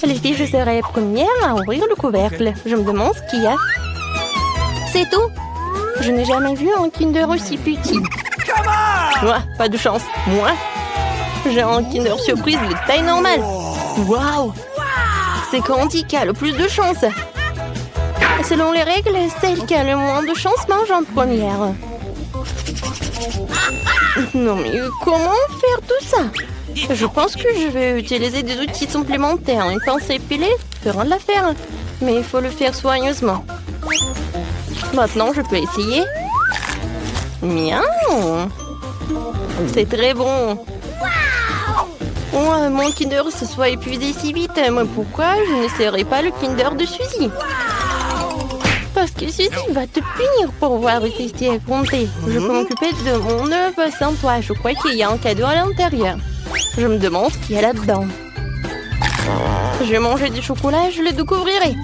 Les filles, je serai la première à ouvrir le couvercle. Je me demande ce qu'il y a. C'est tout. Je n'ai jamais vu un Kinder aussi petit. Moi, pas de chance. Moi, j'ai un Kinder surprise de taille normale. Waouh! C'est Candy qui a le plus de chance. Selon les règles, celle qui a le moins de chance mange en première. Non mais comment faire tout ça? Je pense que je vais utiliser des outils supplémentaires. Une pince épilée fera de l'affaire. Mais il faut le faire soigneusement. Maintenant, je peux essayer. Miaou! C'est très bon. Oh, mon Kinder se soit épuisé si vite. Mais pourquoi je n'essaierai pas le Kinder de Suzy? Parce que Suzy va te punir pour avoir testé à compter. Je peux m'occuper de mon œuvre sans toi. Je crois qu'il y a un cadeau à l'intérieur. Je me demande ce qu'il y a là-dedans. Je vais manger du chocolat et je le découvrirai.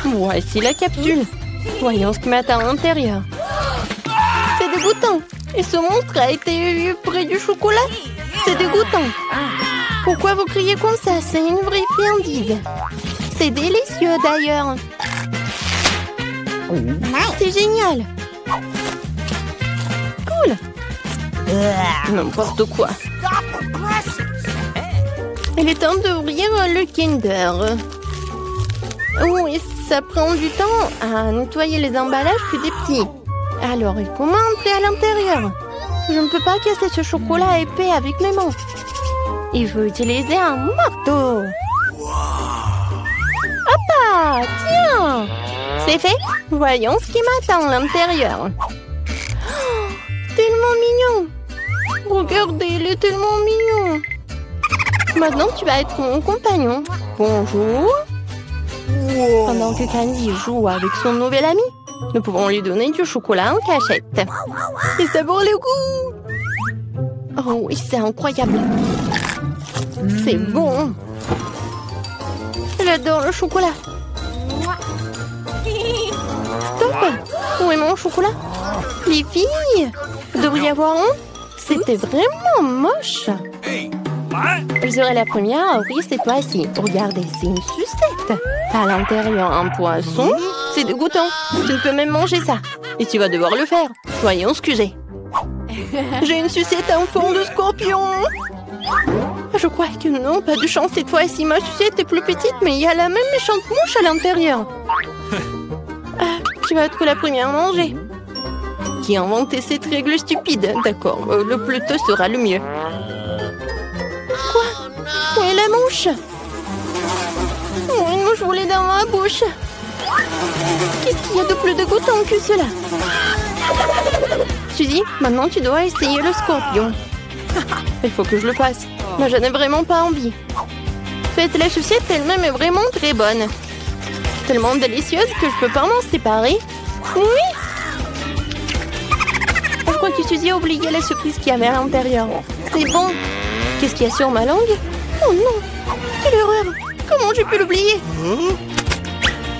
Voici la capsule. Voyons ce qui m'attend à l'intérieur. C'est dégoûtant. Et ce monstre a été élevé près du chocolat. C'est dégoûtant. Pourquoi vous criez comme ça? C'est une vraie friandise. C'est délicieux d'ailleurs. C'est génial. Cool. N'importe quoi. Il est temps d'ouvrir le Kinder. Oh, et ça prend du temps à nettoyer les emballages plus des petits. Alors, il faut entrer à l'intérieur. Je ne peux pas casser ce chocolat épais avec mes mains. Il faut utiliser un marteau. Hop! Tiens! C'est fait. Voyons ce qui m'attend à l'intérieur. Oh, tellement mignon. Regardez, il est tellement mignon. Maintenant, tu vas être mon compagnon. Bonjour. Pendant que Candy joue avec son nouvel ami, nous pouvons lui donner du chocolat en cachette. Et ça vaut le coup. Oh oui, c'est incroyable. C'est bon. J'adore le chocolat. Stop. Où est mon chocolat? Les filles, vous devriez avoir honte. C'était vraiment moche. Je serai la première à ouvrir cette fois-ci. Regardez, c'est une sucette. À l'intérieur, un poisson. C'est dégoûtant. Tu ne peux même manger ça. Et tu vas devoir le faire. Voyons ce que j'ai. J'ai une sucette en fond de scorpion. Je crois que non, pas de chance cette fois-ci. Ma sucette est plus petite, mais il y a la même méchante mouche à l'intérieur. Tu vas être la première à manger. Qui a inventé cette règle stupide? D'accord, le plus tôt sera le mieux. Quoi? Où est la mouche? Oh, une mouche volée dans ma bouche. Qu'est-ce qu'il y a de plus dégoûtant que cela? Suzy, maintenant tu dois essayer le scorpion. Il faut que je le fasse. Mais je n'ai vraiment pas envie. Faites la sucette elle-même est vraiment très bonne. Tellement délicieuse que je peux pas m'en séparer. Oui! Je crois que Suzy a oublié la surprise qu'il y avait à l'intérieur. C'est bon. Qu'est-ce qu'il y a sur ma langue? Oh non! Quelle erreur! Comment j'ai pu l'oublier?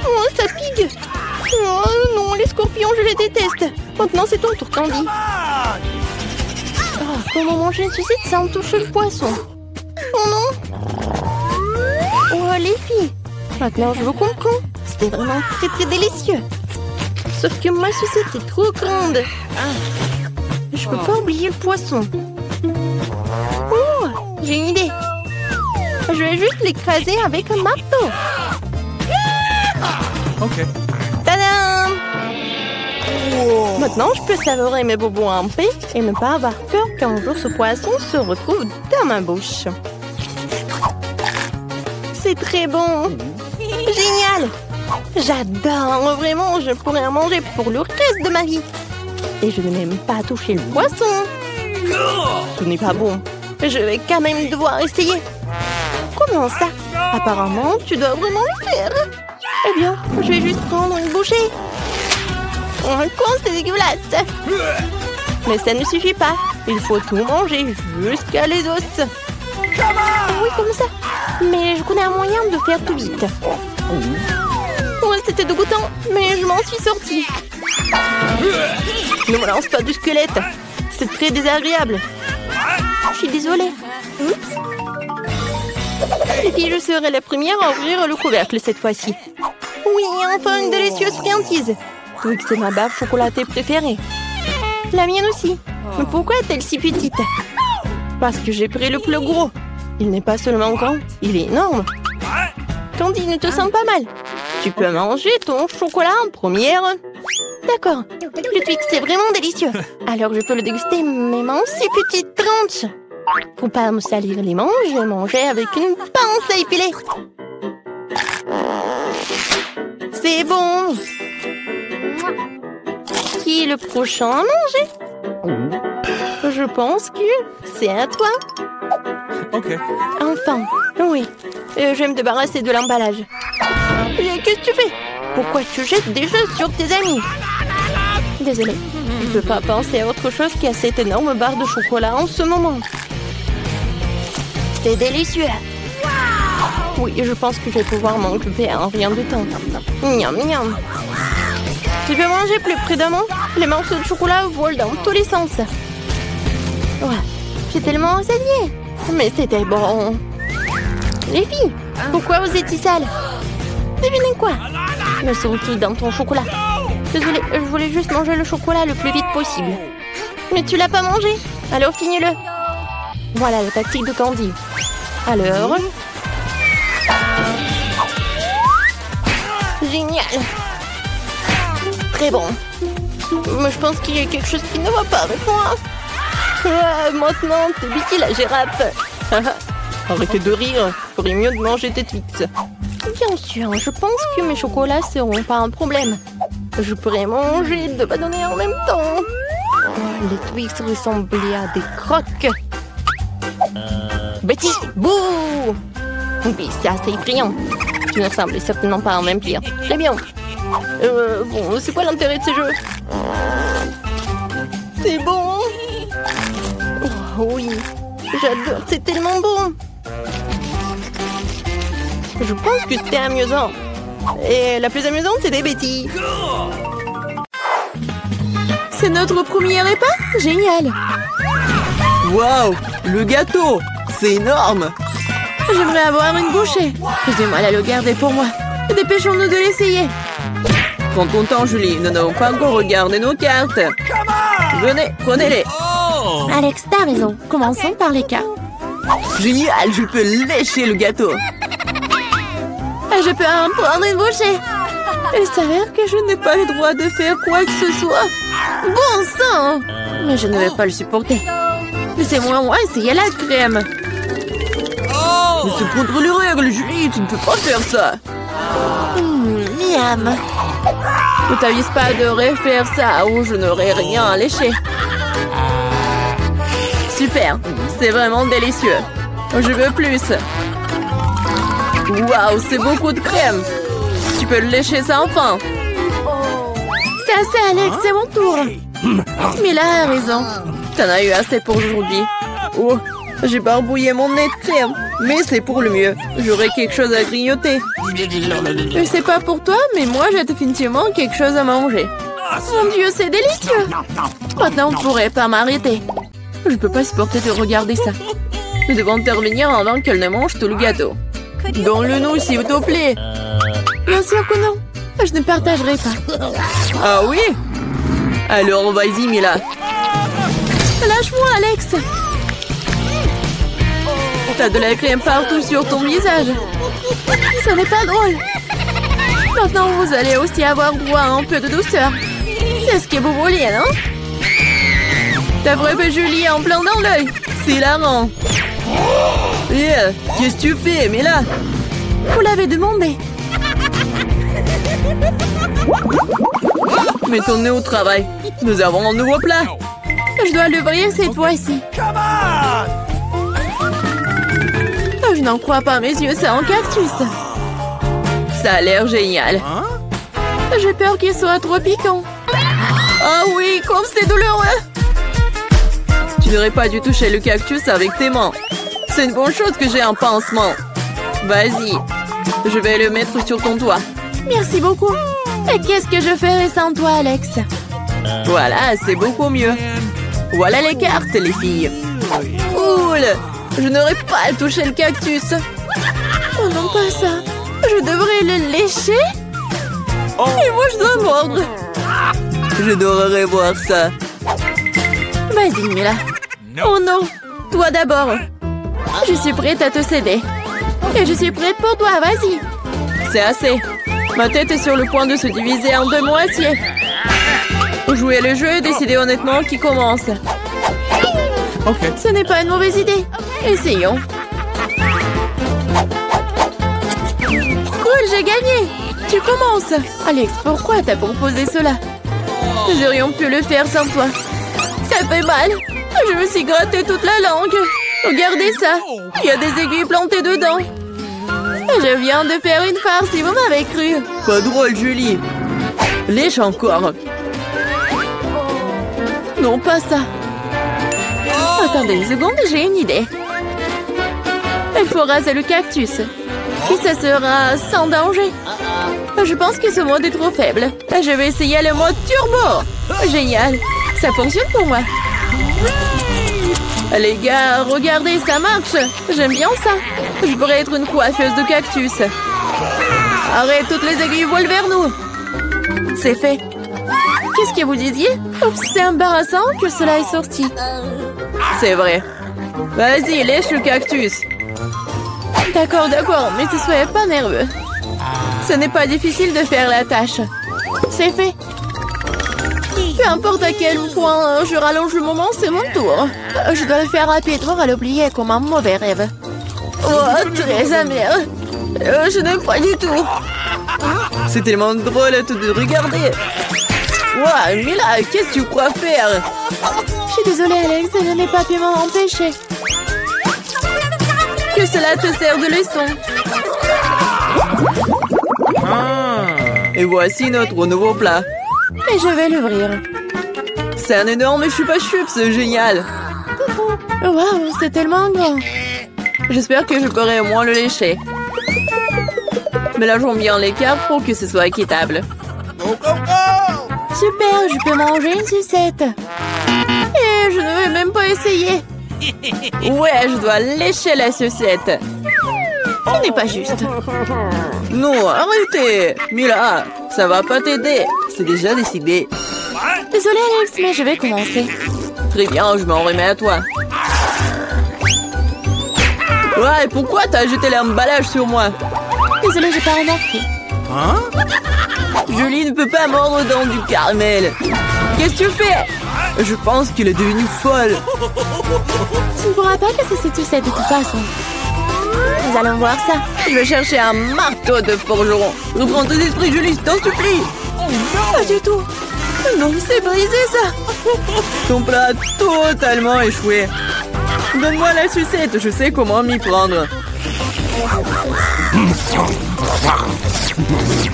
Oh, ça pique! Oh non, les scorpions, je les déteste! Maintenant, c'est ton tour, Candy. Oh, comment manger une sucette sans toucher le poisson? Oh non! Oh, les filles! Maintenant, je vous comprends. C'était vraiment très très délicieux. Sauf que ma sucette est trop grande. Je peux pas oublier le poisson. Oh, j'ai une idée. Je vais juste l'écraser avec un marteau. Ok. Tadam! Maintenant, je peux savourer mes bobos en paix et ne pas avoir peur qu'un jour ce poisson se retrouve dans ma bouche. C'est très bon. Génial! J'adore, vraiment, je pourrais en manger pour le reste de ma vie. Et je ne vais même pas toucher le poisson. Ce n'est pas bon. Je vais quand même devoir essayer. Comment ça? Apparemment, tu dois vraiment le faire. Eh bien, je vais juste prendre une bouchée. Oh, quoi, c'est dégueulasse. Mais ça ne suffit pas. Il faut tout manger jusqu'à les os. Oui, comme ça. Mais je connais un moyen de faire tout vite. Oh, c'était dégoûtant, mais je m'en suis sortie. Ne me lance pas du squelette. C'est très désagréable. Je suis désolée. Oups. qui je serai la première à ouvrir le couvercle cette fois-ci. Oui, enfin une délicieuse friandise. Twix, c'est ma baffe chocolatée préférée. La mienne aussi. Mais pourquoi est-elle si petite? Parce que j'ai pris le plus gros. Il n'est pas seulement grand, il est énorme. Candy, ne te sens pas mal. Tu peux manger ton chocolat en première. D'accord. Le Twix, c'est vraiment délicieux. Alors je peux le déguster même en si petite tranche. Pour pas me salir les manches, je vais manger avec une pince à épiler. C'est bon. Qui est le prochain à manger? Je pense que c'est à toi. Ok. Enfin, oui. Je vais me débarrasser de l'emballage. Qu'est-ce que tu fais? Pourquoi tu jettes des choses sur tes amis? Désolée, je ne peux pas penser à autre chose qu'à cette énorme barre de chocolat en ce moment. C'est délicieux. Oui, je pense que je vais pouvoir m'en occuper en rien de temps. Miam, miam. Tu peux manger plus prudemment? Les morceaux de chocolat volent dans tous les sens. Ouais, j'ai tellement enseigné. Mais c'était bon. Les filles, pourquoi vous êtes si sales? Devinez quoi? Le sautis dans ton chocolat. Désolée, je voulais juste manger le chocolat le plus vite possible. Mais tu l'as pas mangé, alors finis-le. Voilà la tactique de Candy. Alors... Génial. Très bon. Mais je pense qu'il y a quelque chose qui ne va pas avec moi. Maintenant, t'es Vicky la girafe. Arrêtez de rire. Il faudrait mieux de manger tes Twix. Bien sûr, je pense que mes chocolats seront pas un problème. Je pourrais manger 2 bâtonnets en même temps. Oh, les Twix ressemblaient à des croques. Betty, bouh! Oui, c'est assez effrayant. Tu ne sembles certainement pas en m'emplir. Très bien. Bon, c'est quoi l'intérêt de ces jeux? C'est bon. Oh, oui, j'adore, c'est tellement bon. Je pense que c'était amusant. Et la plus amusante, c'était Betty. C'est notre premier repas? Génial. Waouh, le gâteau, c'est énorme. J'aimerais avoir une bouchée. J'ai du mal à le garder pour moi. Dépêchons-nous de l'essayer. Prends ton temps, Julie. Nous n'avons pas encore regardé nos cartes. Venez, prenez-les. Alex, t'as raison. Commençons par les cartes. Génial, je peux lécher le gâteau. Je peux en prendre une bouchée. Il s'avère que je n'ai pas le droit de faire quoi que ce soit. Bon sang! Mais je ne vais pas le supporter. Laissez-moi essayer la crème. Mais c'est contre les règles, Julie. Tu ne peux pas faire ça. Miam. Ne t'avise pas de refaire ça ou je n'aurai rien à lécher. Super, c'est vraiment délicieux. Je veux plus. Waouh, c'est beaucoup de crème. Tu peux le lécher ça enfin. C'est assez, Alex, c'est mon tour. Mila a raison. T'en as eu assez pour aujourd'hui. Oh, j'ai barbouillé mon nez de crème. Mais c'est pour le mieux. J'aurai quelque chose à grignoter. Je sais pas pour toi, mais moi j'ai définitivement quelque chose à manger. Mon Dieu, c'est délicieux. Maintenant, on pourrait pas m'arrêter. Je peux pas supporter de regarder ça. Nous devons intervenir avant qu'elle ne mange tout le gâteau. Donne-le-nous, s'il te plaît. Bien sûr que non. Je ne partagerai pas. Ah oui? Alors, vas-y, Mila. Lâche-moi, Alex. T'as de la crème partout sur ton visage. Ce n'est pas drôle. Maintenant, vous allez aussi avoir droit à un peu de douceur. C'est ce que vous vouliez, non? T'as frappé Julie en plein dans l'œil. C'est hilarant. Qu'est-ce que tu fais, Mila? Vous l'avez demandé. Mettons-nous au travail. Nous avons un nouveau plat. Je dois l'ouvrir cette fois-ci. Je n'en crois pas mes yeux, c'est un cactus. Ça a l'air génial. J'ai peur qu'il soit trop piquant. Ah oui, comme c'est douloureux. Tu n'aurais pas dû toucher le cactus avec tes mains. C'est une bonne chose que j'ai un pansement. Vas-y, je vais le mettre sur ton doigt. Merci beaucoup. Et qu'est-ce que je ferais sans toi, Alex? Voilà, c'est beaucoup mieux. Voilà les cartes, les filles. Cool. Je n'aurais pas à toucher le cactus. Oh non, pas ça. Je devrais le lécher? Et moi, je dois mordre. J'adorerais voir ça. Vas-y, Mila. Oh non, toi d'abord. Je suis prête à te céder. Et je suis prête pour toi, vas-y. C'est assez. Ma tête est sur le point de se diviser en deux moitiés. Jouer le jeu et décider honnêtement qui commence. Ok. Ce n'est pas une mauvaise idée. Essayons. Cool, j'ai gagné. Tu commences. Alex, pourquoi t'as proposé cela? Nous aurions pu le faire sans toi. Ça fait mal. Je me suis gratté toute la langue. Regardez ça. Il y a des aiguilles plantées dedans. Je viens de faire une farce si vous m'avez cru. Pas drôle, Julie. Lèche encore. Non, pas ça. Attendez une seconde, j'ai une idée. Il faut raser le cactus. Puis ça sera sans danger. Je pense que ce mode est trop faible. Je vais essayer le mode turbo. Génial. Ça fonctionne pour moi. Les gars, regardez, ça marche. J'aime bien ça. Je pourrais être une coiffeuse de cactus. Arrête, toutes les aiguilles volent vers nous. C'est fait. Qu'est-ce que vous disiez? Oups, c'est embarrassant que cela est sorti. C'est vrai. Vas-y, lèche le cactus. D'accord, mais ne soyez pas nerveux. Ce n'est pas difficile de faire la tâche. C'est fait. Peu importe à quel point je rallonge le moment, c'est mon tour. Je dois le faire rapidement à l'oublier comme un mauvais rêve. Oh, très amer. Je n'aime pas du tout. C'est tellement drôle à tout de regarder. Wow, Mila, qu'est-ce que tu crois faire? Je suis désolée, Alex, je n'ai pas pu m'en empêcher. Que cela te sert de leçon. Et voici notre nouveau plat. Et je vais l'ouvrir. C'est un énorme chupa-chups, génial. Waouh, c'est tellement grand. J'espère que je pourrai au moins le lécher. Mélangeons bien les cartes pour que ce soit équitable. Super, je peux manger une sucette. Et je ne vais même pas essayer. Ouais, je dois lécher la sucette. Ce n'est pas juste. Non, arrêtez. Mila, ça va pas t'aider. C'est déjà décidé. Désolée, Alex, mais je vais commencer. Très bien, je m'en remets à toi. Ouais, pourquoi t'as jeté l'emballage sur moi? Désolée, j'ai pas remarqué. Hein? Julie ne peut pas mordre dans du caramel. Qu'est-ce que tu fais? Je pense qu'il est devenu folle. Tu ne pourras pas casser cette sucette de toute façon. Nous allons voir ça. Je vais chercher un marteau de forgeron. Reprends tes esprits, Julie, je t'en supplie. Pas du tout. Non, c'est brisé ça. Ton plat a totalement échoué. Donne-moi la sucette, je sais comment m'y prendre.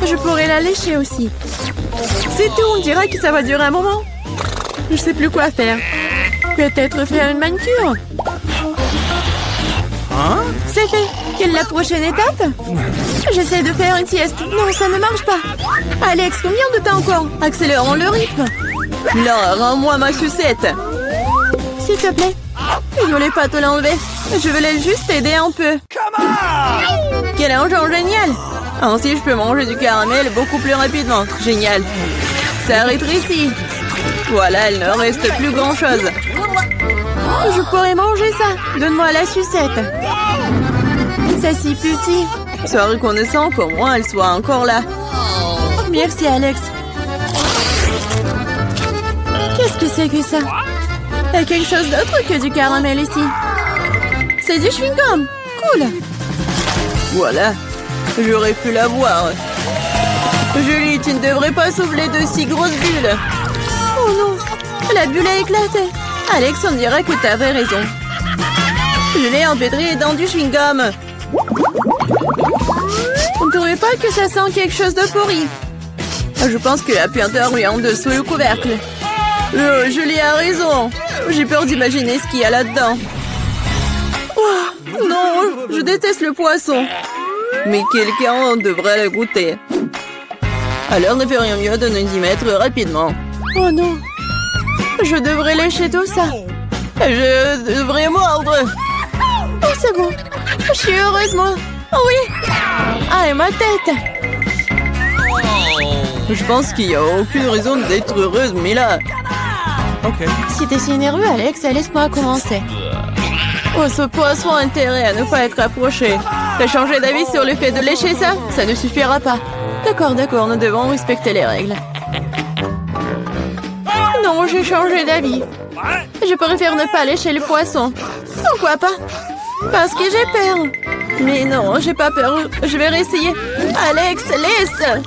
Je pourrais la lécher aussi. C'est tout, on dirait que ça va durer un moment. Je sais plus quoi faire. Peut-être faire une manucure. Hein? C'est fait. Quelle est la prochaine étape? J'essaie de faire une sieste. Non, ça ne marche pas. Alex, combien de temps encore? Accélérons le rythme. Là, rends-moi ma sucette. S'il te plaît. Il ne voulait pas te l'enlever. Je voulais juste t'aider un peu. Quel engin génial! Ainsi, je peux manger du caramel beaucoup plus rapidement. Génial. Ça rétrécit. Voilà, il ne reste plus grand-chose. Je pourrais manger ça. Donne-moi la sucette. C'est si petit. Sois reconnaissant qu'au moins elle soit encore là. Merci, Alex. Qu'est-ce que c'est que ça? Il y a quelque chose d'autre que du caramel ici. C'est du chewing-gum. Cool. Voilà. J'aurais pu l'avoir. Julie, tu ne devrais pas souffler de si grosses bulles. Oh non. La bulle a éclaté. Alex, on dirait que tu avais raison. Je l'ai empêtré dans du chewing-gum. On ne trouvait pas que ça sent quelque chose de pourri. Je pense que la puanteur est en dessous du couvercle. Julie a raison. J'ai peur d'imaginer ce qu'il y a là-dedans. Oh, non, je déteste le poisson. Mais quelqu'un devrait le goûter. Alors ne fait rien mieux de nous y mettre rapidement. Oh non. Je devrais lécher tout ça. Je devrais mordre. Oh, c'est bon. Je suis heureuse, moi. Oh oui! Ah, et ma tête! Je pense qu'il n'y a aucune raison d'être heureuse, mais là... Okay. Si t'es si nerveux, Alex, laisse-moi commencer. Oh, ce poisson a intérêt à ne pas être approché. T'as changé d'avis sur le fait de lécher ça? Ça ne suffira pas. D'accord, nous devons respecter les règles. Non, j'ai changé d'avis. Je préfère ne pas lécher le poisson. Pourquoi pas? Parce que j'ai peur. Mais non, j'ai pas peur. Je vais réessayer. Alex, laisse!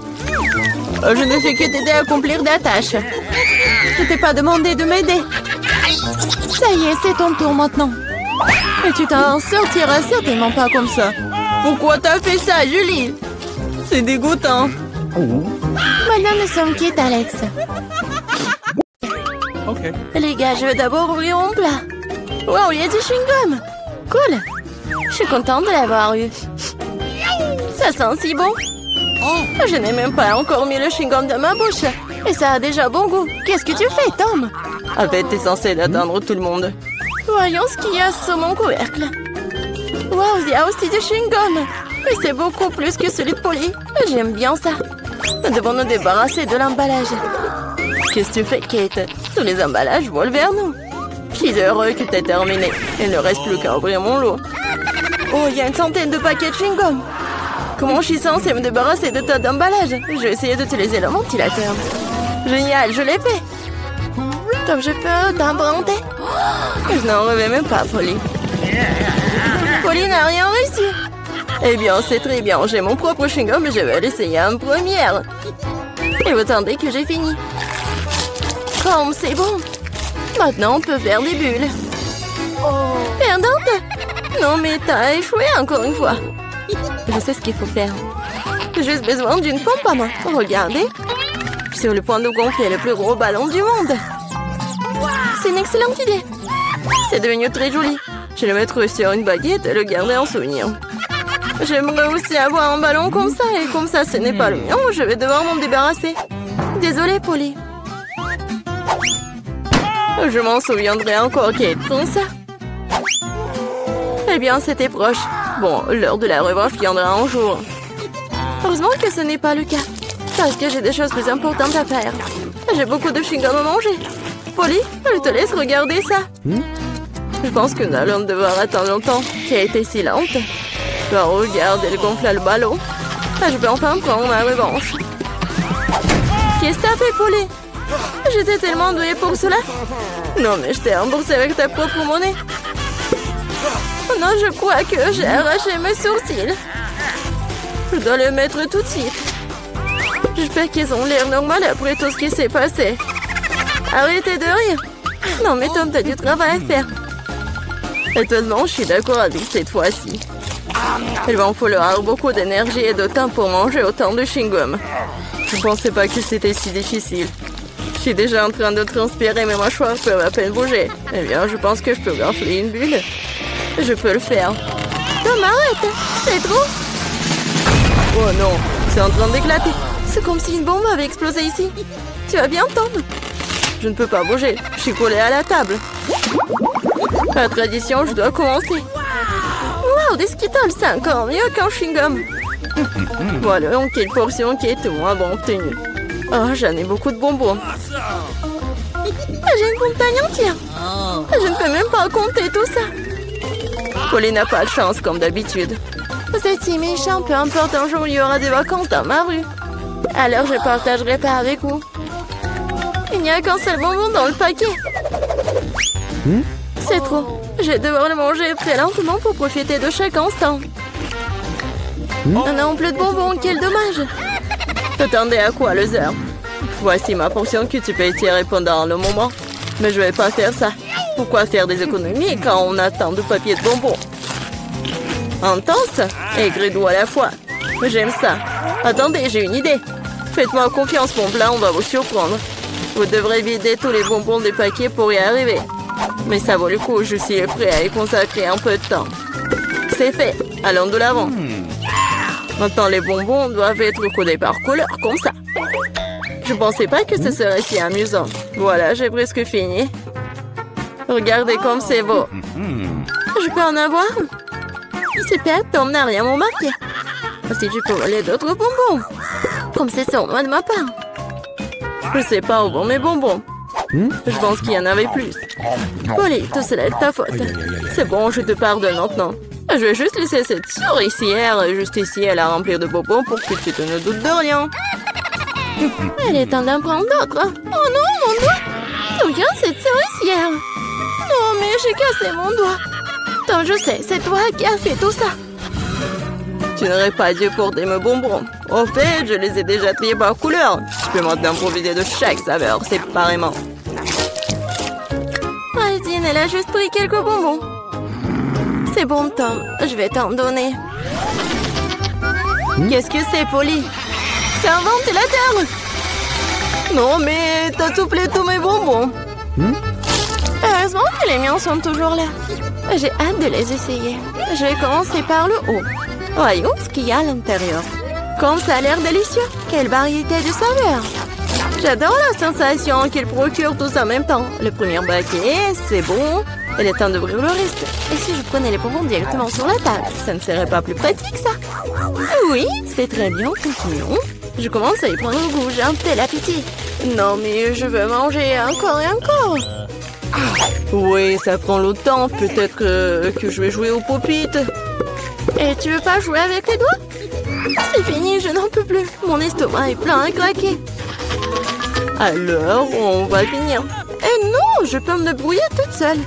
Je ne fais que t'aider à accomplir des tâches. Je t'ai pas demandé de m'aider. Ça y est, c'est ton tour maintenant. Et tu t'en sortiras certainement pas comme ça. Pourquoi t'as fait ça, Julie? C'est dégoûtant. Maintenant, nous sommes quittes, Alex. Okay. Les gars, je vais d'abord ouvrir mon plat. Wow, il y a du chewing-gum. Cool. Je suis contente de l'avoir eu. Ça sent si bon. Je n'ai même pas encore mis le chewing-gum dans ma bouche. Et ça a déjà bon goût. Qu'est-ce que tu fais, Tom? En fait, t'es censé attendre tout le monde. Voyons ce qu'il y a sur mon couvercle. Wow, il y a aussi du chewing-gum. Mais c'est beaucoup plus que celui de Polly. J'aime bien ça. Nous devons nous débarrasser de l'emballage. Qu'est-ce que tu fais, Kate? Tous les emballages volent vers nous. Je suis heureux que t'aies terminé. Il ne reste plus qu'à ouvrir mon lot. Oh, il y a une centaine de paquets de chewing-gum. Comment je suis censée me débarrasser de tas d'emballages? Je vais essayer d'utiliser le ventilateur. Génial, je l'ai fait. Tom, je peux t'emprunter? Je n'en reviens même pas, Polly. Polly n'a rien réussi. Eh bien, c'est très bien. J'ai mon propre chewing-gum et je vais l'essayer en première. Et vous attendez que j'ai fini. Comme c'est bon. Maintenant, on peut faire des bulles. Perdante? Non, mais t'as échoué encore une fois. Je sais ce qu'il faut faire. J'ai juste besoin d'une pompe à main. Regardez. Je suis sur le point de gonfler le plus gros ballon du monde. C'est une excellente idée. C'est devenu très joli. Je vais le mettre sur une baguette et le garder en souvenir. J'aimerais aussi avoir un ballon comme ça. Et comme ça, ce n'est pas le mien, je vais devoir m'en débarrasser. Désolée, Polly. Je m'en souviendrai encore, Kate, comme ça. Eh bien, c'était proche. Bon, l'heure de la revanche viendra un jour. Heureusement que ce n'est pas le cas. Parce que j'ai des choses plus importantes à faire. J'ai beaucoup de chewing-gum à manger. Polly, je te laisse regarder ça. Je pense que nous allons devoir attendre longtemps. Kate est si lente. Alors, regarde, elle gonfle le ballon. Je peux enfin prendre ma revanche. Qu'est-ce que t'as fait, Polly? J'étais tellement douée pour cela. Non, mais je t'ai remboursé avec ta propre monnaie. Non, je crois que j'ai arraché mes sourcils. Je dois le mettre tout de suite. J'espère qu'ils ont l'air normal après tout ce qui s'est passé. Arrêtez de rire. Non, mais Tom, t'as du travail à faire. Étonnamment, je suis d'accord avec cette fois-ci. Il va en falloir beaucoup d'énergie et de temps pour manger autant de chewing-gum. Je ne pensais pas que c'était si difficile. Je suis déjà en train de transpirer, mes mâchoires peuvent à peine bouger. Eh bien, je pense que je peux gonfler une bulle. Je peux le faire. Tom, arrête! C'est trop! Oh non, c'est en train d'éclater. C'est comme si une bombe avait explosé ici. Tu vas bien, Tom? Je ne peux pas bouger. Je suis collée à la table. La tradition, je dois commencer. Wow, des Skittles, c'est encore mieux qu'un chewing-gum. Voilà, donc quelle portion qui est moins bon obtenue. Oh, j'en ai beaucoup de bonbons. J'ai une montagne entière. Je ne peux même pas compter tout ça. Polly n'a pas de chance, comme d'habitude. Vous êtes si méchant, peu importe, un jour il y aura des vacances dans ma rue. Alors je partagerai pas avec vous. Il n'y a qu'un seul bonbon dans le paquet. C'est trop. Je vais devoir le manger très lentement pour profiter de chaque instant. On n'a plus de bonbons, quel dommage. T'attendais à quoi, loser? Voici ma portion que tu peux étirer pendant le moment. Mais je vais pas faire ça. Pourquoi faire des économies quand on a tant de papier de bonbons? Intense et gris-doux à la fois. J'aime ça. Attendez, j'ai une idée. Faites-moi confiance, mon plat, on va vous surprendre. Vous devrez vider tous les bonbons des paquets pour y arriver. Mais ça vaut le coup, je suis prêt à y consacrer un peu de temps. C'est fait, allons de l'avant. Maintenant, les bonbons doivent être codés par couleur, comme ça. Je pensais pas que ce serait si amusant. Voilà, j'ai presque fini. Regardez comme c'est beau. Je peux en avoir? Super, Tom n'a rien remarqué. Si tu peux voler d'autres bonbons. Comme c'est sournois de ma part. Je sais pas où vont mes bonbons. Je pense qu'il y en avait plus. Polly, tout cela est de ta faute. C'est bon, je te pardonne maintenant. Je vais juste laisser cette souricière juste ici à la remplir de bonbons pour que tu te ne doutes de rien. Elle est temps d'en prendre d'autres. Oh non, mon doigt! Regarde cette souricière. Non, mais j'ai cassé mon doigt. Tom, je sais, c'est toi qui as fait tout ça. Tu n'aurais pas dû porter mes bonbons. Au fait, je les ai déjà triés par couleur. Tu peux maintenant profiter de chaque saveur séparément. Aldine, elle a juste pris quelques bonbons. C'est bon, Tom. Je vais t'en donner. Qu'est-ce que c'est, Polly? C'est un ventilateur. Non, mais t'as soufflé tous mes bonbons. Heureusement que les miens sont toujours là. J'ai hâte de les essayer. Je vais commencer par le haut. Voyons ce qu'il y a à l'intérieur. Comme ça a l'air délicieux. Quelle variété de saveurs. J'adore la sensation qu'il procure tous en même temps. Le premier baquet, c'est bon. Il est temps d'ouvrir le reste. Et si je prenais les bonbons directement sur la table, ça ne serait pas plus pratique, ça? Oui, c'est très bien. Continuons. Je commence à y prendre goût. J'ai un tel appétit. Non, mais je veux manger encore et encore. Oui, ça prend le temps. Peut-être que je vais jouer aux pop-it. Et tu veux pas jouer avec les doigts? C'est fini, je n'en peux plus. Mon estomac est plein à craquer. Alors, on va finir. Eh non, je peux me débrouiller toute seule.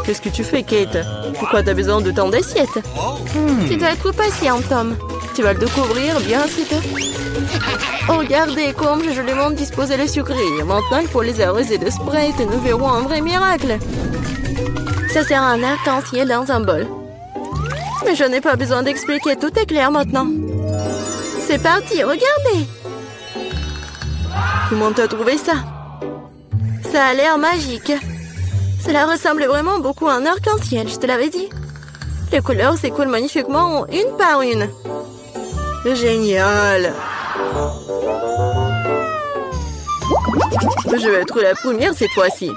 Qu'est-ce que tu fais, Kate? Pourquoi t'as besoin de tant d'assiettes? Tu dois être patient, Tom. Tu vas le découvrir bien sitôt. Oh, regardez comme j'ai joliment disposé les sucreries. Maintenant, il faut les arroser de Sprite et nous verrons un vrai miracle. Ça sert à un arc-en-ciel dans un bol. Mais je n'ai pas besoin d'expliquer, tout est clair maintenant. C'est parti, regardez. Comment t'as trouvé ça? Ça a l'air magique. Cela ressemble vraiment beaucoup à un arc-en-ciel, je te l'avais dit. Les couleurs s'écoulent magnifiquement une par une. Génial. Je vais être la première cette fois-ci.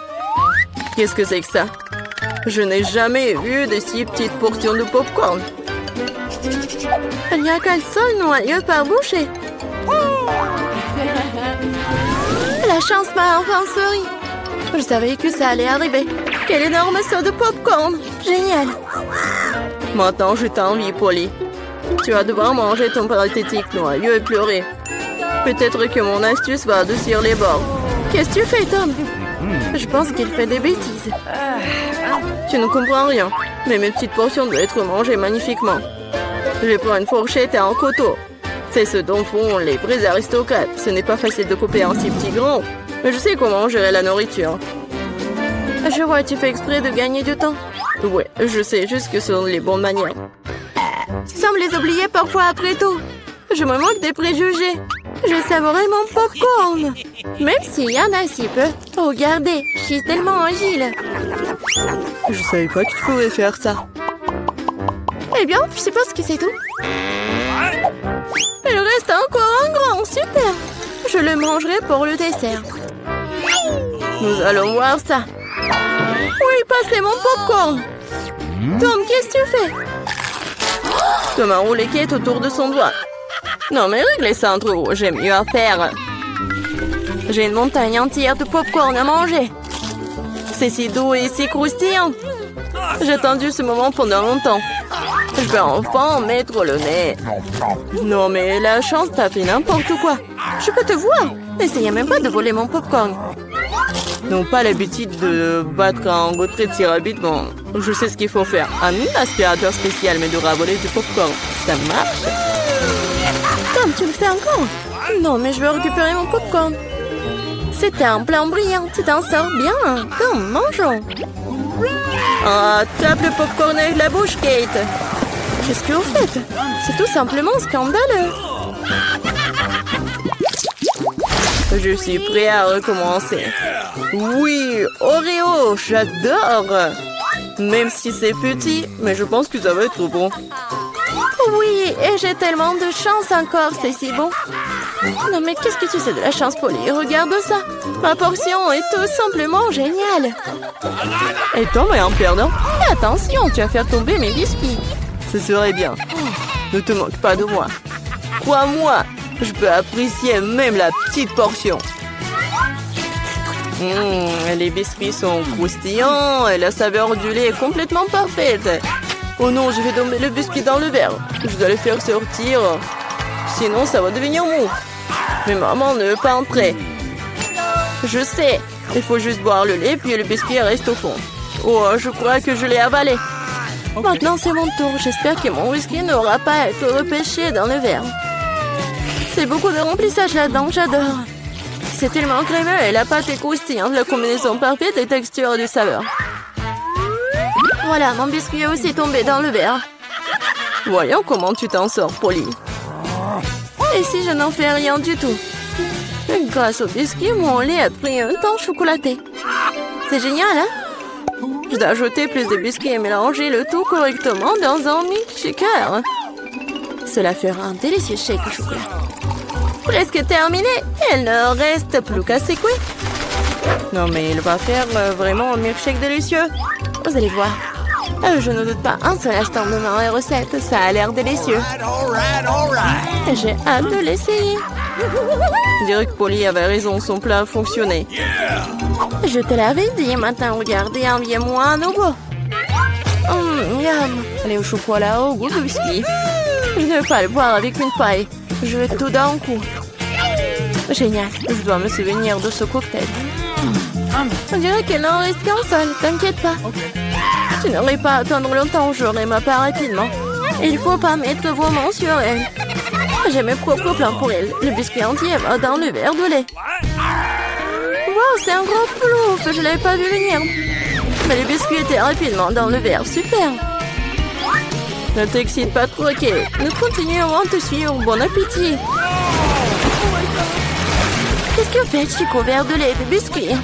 Qu'est-ce que c'est que ça? Je n'ai jamais vu de si petites portions de popcorn. Il n'y a qu'un seul noyau par bouchée. La chance m'a enfin souri. Je savais que ça allait arriver. Quel énorme saut de popcorn. Génial. Maintenant, je t'envie, Polly. Tu vas devoir manger ton pathétique noyau et pleurer. Peut-être que mon astuce va adoucir les bords. Qu'est-ce que tu fais, Tom? Je pense qu'il fait des bêtises. Tu ne comprends rien. Mais mes petites portions doivent être mangées magnifiquement. Je vais prendre une fourchette et un couteau. C'est ce dont font les vrais aristocrates. Ce n'est pas facile de couper un si petit grand. Mais je sais comment gérer la nourriture. Je vois, tu fais exprès de gagner du temps. Ouais, je sais juste que ce sont les bonnes manières. Tu sembles les oublier parfois après tout. Je me moque des préjugés. Je savourais mon popcorn. Même s'il y en a si peu. Regardez, je suis tellement agile. Je savais pas que tu pouvais faire ça. Eh bien, je suppose que c'est tout. Il reste encore un grand, super. Je le mangerai pour le dessert. Nous allons voir ça. Oui, passez mon popcorn. Tom, qu'est-ce que tu fais? Tom a roulé Kate autour de son doigt. Non, mais réglez ça entre vous, j'ai mieux à faire. J'ai une montagne entière de popcorn à manger. C'est si doux et si croustillant. J'ai attendu ce moment pendant longtemps. Je vais enfin en mettre le nez. Non, mais la chance t'a fait n'importe quoi. Je peux te voir. N'essayez même pas de voler mon popcorn. N'ont pas l'habitude de battre un retrait si rapidement. Je sais ce qu'il faut faire. Un aspirateur spécial m'aidera à voler du popcorn. Ça marche. Tom, tu le fais encore? Non, mais je veux récupérer mon popcorn. C'était un plan brillant. Tu t'en sors bien. Tom, mangeons. Ah, tape le popcorn avec la bouche, Kate. Qu'est-ce que vous faites? C'est tout simplement scandaleux. Je suis prêt à recommencer. Oui, Oreo, j'adore. Même si c'est petit, mais je pense que ça va être bon. Oui, et j'ai tellement de chance encore, c'est si bon. Non, mais qu'est-ce que tu sais de la chance, Polly? Regarde ça. Ma portion est tout simplement géniale. Et Tom est un perdant. Attention, tu vas faire tomber mes biscuits. Ce serait bien. Ne te moque pas de moi. Crois-moi, je peux apprécier même la petite portion. Les biscuits sont croustillants et la saveur du lait est complètement parfaite. Oh non, je vais tomber le biscuit dans le verre. Je dois le faire sortir. Sinon, ça va devenir mou. Mais maman ne veut pas entrer. Je sais. Il faut juste boire le lait, puis le biscuit reste au fond. Oh, je crois que je l'ai avalé. Maintenant, c'est mon tour. J'espère que mon whisky n'aura pas à être repêché dans le verre. C'est beaucoup de remplissage là-dedans, j'adore. C'est tellement crémeux et la pâte est croustillante. La combinaison parfaite des textures et de saveurs. Voilà, mon biscuit est aussi tombé dans le verre. Voyons comment tu t'en sors, Polly. Et si je n'en fais rien du tout? Grâce au biscuit, mon lait a pris un teint chocolaté. C'est génial, hein? Je dois ajouter plus de biscuits et mélanger le tout correctement dans un milkshaker. Cela fera un délicieux shake au chocolat. Presque terminé. Il ne reste plus qu'à secouer. Non, mais il va faire vraiment un milkshake délicieux. Vous allez voir. Je ne doute pas un seul instant de ma recette. Ça a l'air délicieux. J'ai hâte de l'essayer. Je dirais que Polly avait raison, son plat a fonctionné. Je te l'avais dit, maintenant regardez, enviez-moi un nouveau. Miam. Allez au chocolat au goût de biscuit. Je ne veux pas le boire avec une paille. Je veux tout d'un coup. Génial, je dois me souvenir de ce cocktail. On dirait qu'il n'en reste qu'un seul, t'inquiète pas. Tu n'aurais pas à attendre longtemps, j'aurai ma part rapidement. Il faut pas mettre vos mains sur elle. J'ai mes propres plans pour elle. Le biscuit entier va dans le verre de lait. Wow, c'est un gros plouf, je l'avais pas vu venir. Mais le biscuit était rapidement dans le verre, super. Ne t'excite pas trop, ok. Nous continuerons à te suivre, bon appétit. Qu'est-ce que fait Chico, verre de lait et de biscuits?